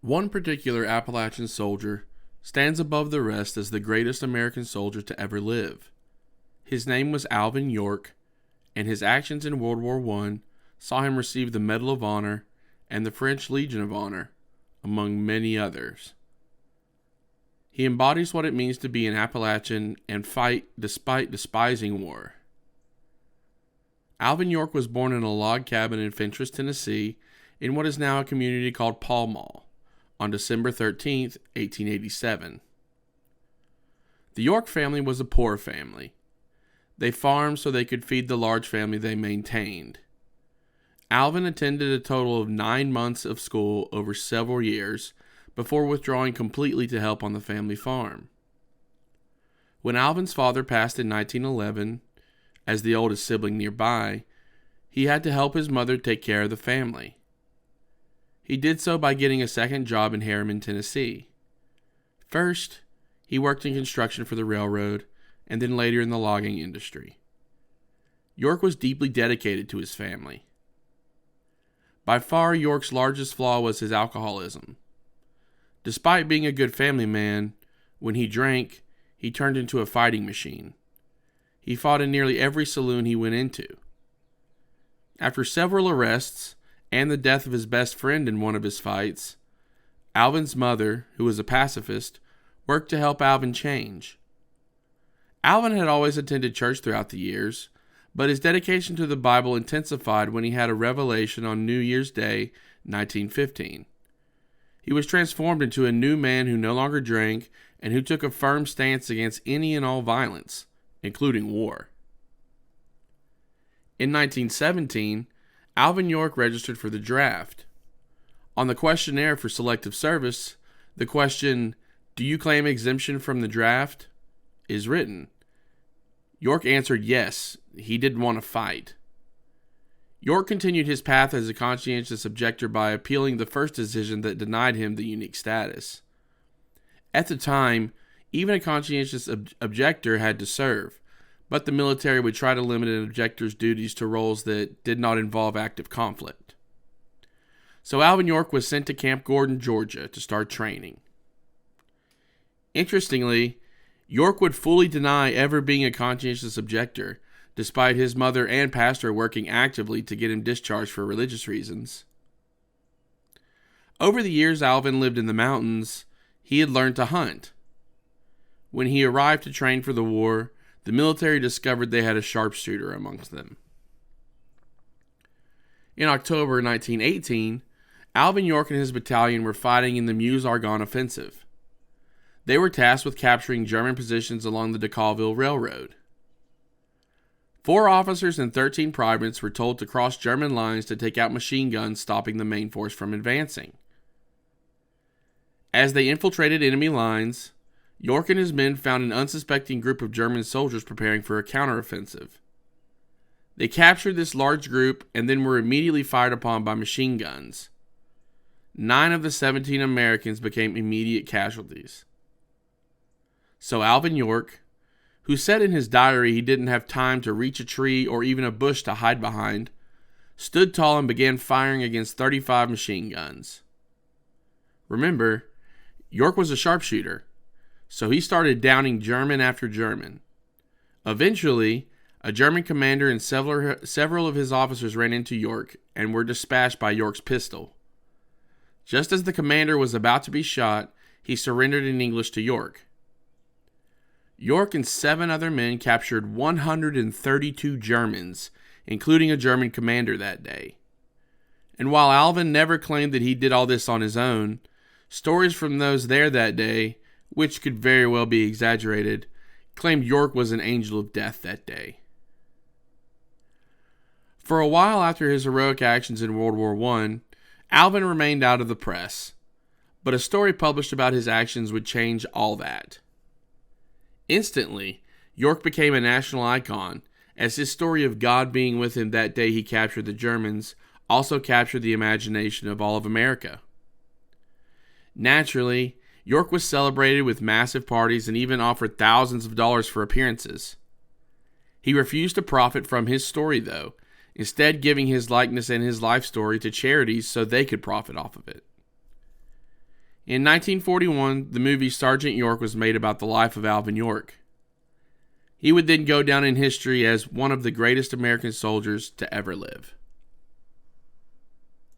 One particular Appalachian soldier stands above the rest as the greatest American soldier to ever live. His name was Alvin York, and his actions in World War I saw him receive the Medal of Honor and the French Legion of Honor, among many others. He embodies what it means to be an Appalachian and fight despite despising war. Alvin York was born in a log cabin in Fentress, Tennessee, in what is now a community called Pall Mall, on December 13, 1887. The York family was a poor family. They farmed so they could feed the large family they maintained. Alvin attended a total of 9 months of school over several years before withdrawing completely to help on the family farm. When Alvin's father passed in 1911, as the oldest sibling nearby, he had to help his mother take care of the family. He did so by getting a second job in Harriman, Tennessee. First, he worked in construction for the railroad, and then later in the logging industry. York was deeply dedicated to his family. By far, York's largest flaw was his alcoholism. Despite being a good family man, when he drank, he turned into a fighting machine. He fought in nearly every saloon he went into. After several arrests and the death of his best friend in one of his fights, Alvin's mother, who was a pacifist, worked to help Alvin change. Alvin had always attended church throughout the years, but his dedication to the Bible intensified when he had a revelation on New Year's Day, 1915. He was transformed into a new man who no longer drank and who took a firm stance against any and all violence, including war. In 1917, Alvin York registered for the draft. On the questionnaire for selective service, the question, "Do you claim exemption from the draft?" is written. York answered yes, he didn't want to fight. York continued his path as a conscientious objector by appealing the first decision that denied him the unique status. At the time, even a conscientious objector had to serve, but the military would try to limit an objector's duties to roles that did not involve active conflict. So Alvin York was sent to Camp Gordon, Georgia, to start training. Interestingly, York would fully deny ever being a conscientious objector, despite his mother and pastor working actively to get him discharged for religious reasons. Over the years Alvin lived in the mountains, he had learned to hunt. When he arrived to train for the war, the military discovered they had a sharpshooter amongst them. In October 1918, Alvin York and his battalion were fighting in the Meuse-Argonne offensive. They were tasked with capturing German positions along the DeCauville Railroad. 4 officers and 13 privates were told to cross German lines to take out machine guns stopping the main force from advancing. As they infiltrated enemy lines, York and his men found an unsuspecting group of German soldiers preparing for a counteroffensive. They captured this large group and then were immediately fired upon by machine guns. 9 of the 17 Americans became immediate casualties. So Alvin York, who said in his diary he didn't have time to reach a tree or even a bush to hide behind, stood tall and began firing against 35 machine guns. Remember, York was a sharpshooter, so he started downing German after German. Eventually, a German commander and several of his officers ran into York and were dispatched by York's pistol. Just as the commander was about to be shot, he surrendered in English to York. York and 7 other men captured 132 Germans, including a German commander that day. And while Alvin never claimed that he did all this on his own, stories from those there that day, which could very well be exaggerated, claimed York was an angel of death that day. For a while after his heroic actions in World War I, Alvin remained out of the press, but a story published about his actions would change all that. Instantly, York became a national icon, as his story of God being with him that day he captured the Germans also captured the imagination of all of America. Naturally, York was celebrated with massive parties and even offered thousands of dollars for appearances. He refused to profit from his story, though, instead giving his likeness and his life story to charities so they could profit off of it. In 1941, the movie Sergeant York was made about the life of Alvin York. He would then go down in history as one of the greatest American soldiers to ever live.